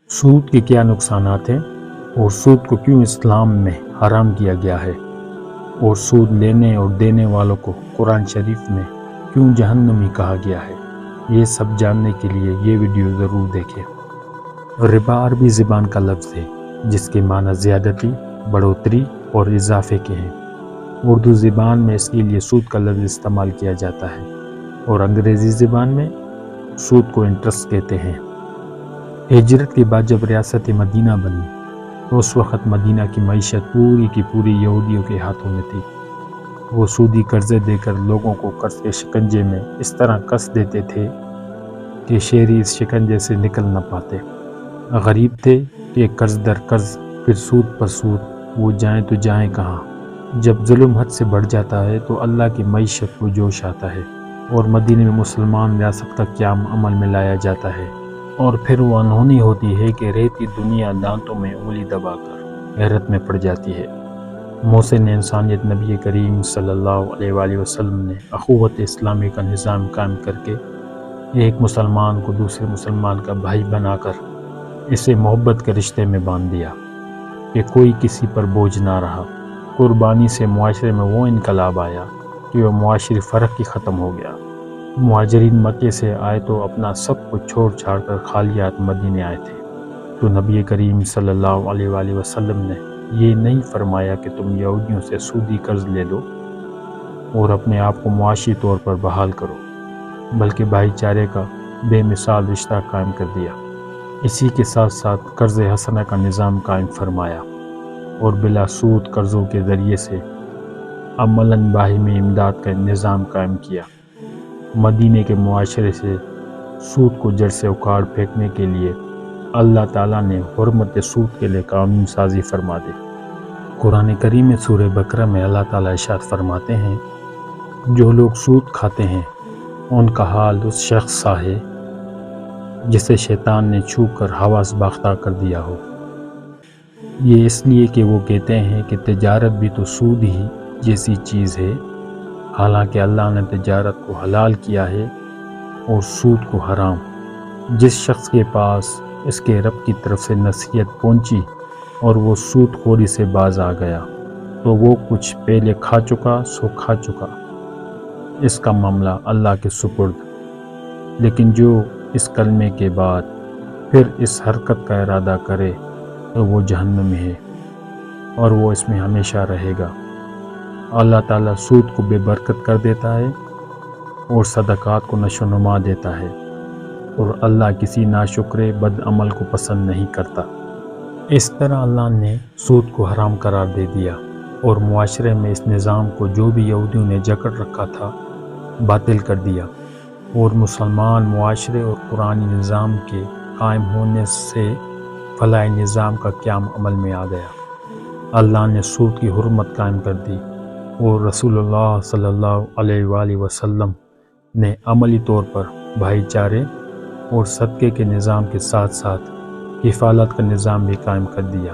سود کے کیا نقصانات ہیں اور سود کو کیوں اسلام میں حرام کیا گیا ہے، اور سود لینے اور دینے والوں کو قرآن شریف میں کیوں جہنمی کہا گیا ہے، یہ سب جاننے کے لیے یہ ویڈیو ضرور دیکھیں۔ ربا عربی زبان کا لفظ ہے جس کے معنی زیادتی، بڑھوتری اور اضافے کے ہیں۔ اردو زبان میں اس کے لیے سود کا لفظ استعمال کیا جاتا ہے اور انگریزی زبان میں سود کو انٹرسٹ کہتے ہیں۔ ہجرت کے بعد جب ریاست مدینہ بنی تو اس وقت مدینہ کی معیشت پوری کی پوری یہودیوں کے ہاتھوں میں تھی۔ وہ سودی قرضے دے کر لوگوں کو قرض کے شکنجے میں اس طرح کس دیتے تھے کہ شہری اس شکنجے سے نکل نہ پاتے۔ غریب تھے کہ قرض در قرض، پھر سود پر سود، وہ جائیں تو جائیں کہاں۔ جب ظلم حد سے بڑھ جاتا ہے تو اللہ کی معیشت کو جوش آتا ہے اور مدینے میں مسلمان ریاست کا قیام عمل میں لایا جاتا ہے، اور پھر وہ انہونی ہوتی ہے کہ رہتی دنیا دانتوں میں انگلی دبا کر حیرت میں پڑ جاتی ہے۔ محسن انسانیت نبی کریم صلی اللہ علیہ وآلہ وسلم نے اخوت اسلامی کا نظام قائم کر کے ایک مسلمان کو دوسرے مسلمان کا بھائی بنا کر اسے محبت کے رشتے میں باندھ دیا کہ کوئی کسی پر بوجھ نہ رہا۔ قربانی سے معاشرے میں وہ انقلاب آیا کہ وہ معاشری فرق ہی ختم ہو گیا۔ مہاجرین مکے سے آئے تو اپنا سب کچھ چھوڑ چھاڑ کر خالی ہاتھ مدینے آئے تھے، تو نبی کریم صلی اللہ علیہ وآلہ وسلم نے یہ نہیں فرمایا کہ تم یہودیوں سے سودی قرض لے لو اور اپنے آپ کو معاشی طور پر بحال کرو، بلکہ بھائی چارے کا بے مثال رشتہ قائم کر دیا۔ اسی کے ساتھ ساتھ قرض حسنہ کا نظام قائم فرمایا اور بلا سود قرضوں کے ذریعے سے عملاً باہمی امداد کا نظام قائم کیا۔ مدینے کے معاشرے سے سود کو جڑ سے اکھاڑ پھینکنے کے لیے اللہ تعالیٰ نے حرمت سود کے لیے قانون سازی فرما دی۔ قرآن کریم میں سورہ بقرہ میں اللہ تعالیٰ ارشاد فرماتے ہیں، جو لوگ سود کھاتے ہیں ان کا حال اس شخص سا ہے جسے شیطان نے چھو کر حواس باختہ کر دیا ہو۔ یہ اس لیے کہ وہ کہتے ہیں کہ تجارت بھی تو سود ہی جیسی چیز ہے، حالانکہ اللہ نے تجارت کو حلال کیا ہے اور سود کو حرام۔ جس شخص کے پاس اس کے رب کی طرف سے نصیحت پہنچی اور وہ سود خوری سے باز آ گیا تو وہ کچھ پہلے کھا چکا سو کھا چکا، اس کا معاملہ اللہ کے سپرد۔ لیکن جو اس کلمے کے بعد پھر اس حرکت کا ارادہ کرے تو وہ جہنم میں ہے اور وہ اس میں ہمیشہ رہے گا۔ اللہ تعالیٰ سود کو بے برکت کر دیتا ہے اور صدقات کو نشو و نما دیتا ہے، اور اللہ کسی ناشکر بد عمل کو پسند نہیں کرتا۔ اس طرح اللہ نے سود کو حرام قرار دے دیا اور معاشرے میں اس نظام کو جو بھی یہودیوں نے جکڑ رکھا تھا باطل کر دیا، اور مسلمان معاشرے اور قرآنی نظام کے قائم ہونے سے فلاحی نظام کا قیام عمل میں آ گیا۔ اللہ نے سود کی حرمت قائم کر دی اور رسول اللہ صلی اللہ علیہ وآلہ وسلم نے عملی طور پر بھائی چارے اور صدقے کے نظام کے ساتھ ساتھ کفالت کا نظام بھی قائم کر دیا۔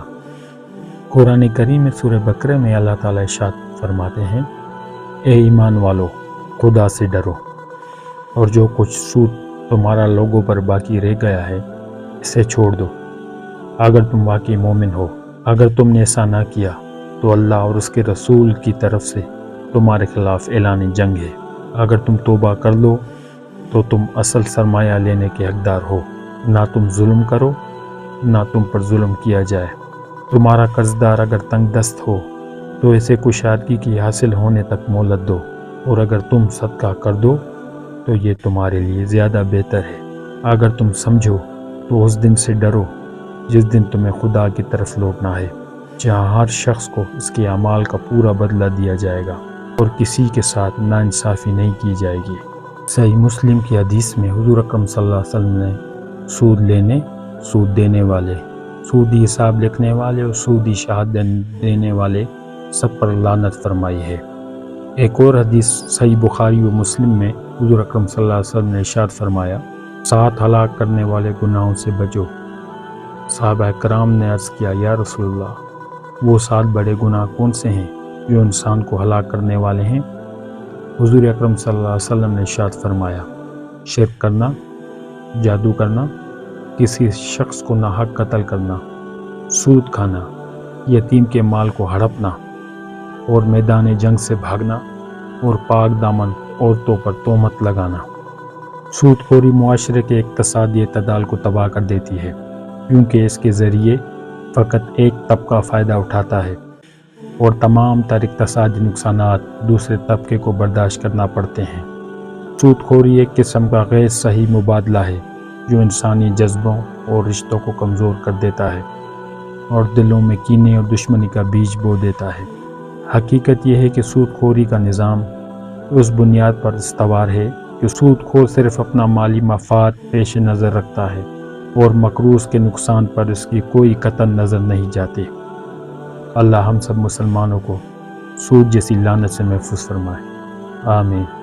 قرآن کریم میں سورہ بقرہ میں اللہ تعالیٰ ارشاد فرماتے ہیں، اے ایمان والو، خدا سے ڈرو، اور جو کچھ سود تمہارا لوگوں پر باقی رہ گیا ہے اسے چھوڑ دو، اگر تم واقعی مومن ہو۔ اگر تم نے ایسا نہ کیا تو اللہ اور اس کے رسول کی طرف سے تمہارے خلاف اعلان جنگ ہے۔ اگر تم توبہ کر لو تو تم اصل سرمایہ لینے کے حقدار ہو، نہ تم ظلم کرو نہ تم پر ظلم کیا جائے۔ تمہارا قرض دار اگر تنگ دست ہو تو اسے کشادگی کی حاصل ہونے تک مہلت دو، اور اگر تم صدقہ کر دو تو یہ تمہارے لیے زیادہ بہتر ہے۔ اگر تم سمجھو تو اس دن سے ڈرو جس دن تمہیں خدا کی طرف لوٹنا ہے، جہاں ہر شخص کو اس کے اعمال کا پورا بدلہ دیا جائے گا اور کسی کے ساتھ ناانصافی نہیں کی جائے گی۔ صحیح مسلم کی حدیث میں حضور اکرم صلی اللہ علیہ وسلم نے سود لینے، سود دینے والے، سودی حساب لکھنے والے اور سودی شہادت دینے والے سب پر لعنت فرمائی ہے۔ ایک اور حدیث صحیح بخاری و مسلم میں حضور اکرم صلی اللہ علیہ وسلم نے ارشاد فرمایا، 7 ہلاک کرنے والے گناہوں سے بچو۔ صحابہ کرام نے عرض کیا، یا رسول اللہ، وہ 7 بڑے گناہ کون سے ہیں جو انسان کو ہلاک کرنے والے ہیں؟ حضور اکرم صلی اللہ علیہ وسلم نے ارشاد فرمایا، شرک کرنا، جادو کرنا، کسی شخص کو ناحق قتل کرنا، سود کھانا، یتیم کے مال کو ہڑپنا اور میدان جنگ سے بھاگنا اور پاک دامن عورتوں پر تہمت لگانا۔ سود خوری معاشرے کے اقتصادی اعتدال کو تباہ کر دیتی ہے، کیونکہ اس کے ذریعے فقط ایک طبقہ فائدہ اٹھاتا ہے اور تمام تر اقتصادی نقصانات دوسرے طبقے کو برداشت کرنا پڑتے ہیں۔ سود خوری ایک قسم کا غیر صحیح مبادلہ ہے جو انسانی جذبوں اور رشتوں کو کمزور کر دیتا ہے اور دلوں میں کینے اور دشمنی کا بیج بو دیتا ہے۔ حقیقت یہ ہے کہ سود خوری کا نظام اس بنیاد پر استوار ہے کہ سود خور صرف اپنا مالی مفاد پیش نظر رکھتا ہے اور مقروض کے نقصان پر اس کی کوئی قطن نظر نہیں جاتی۔ اللہ ہم سب مسلمانوں کو سود جیسی لعنت سے محفوظ فرمائے، آمین۔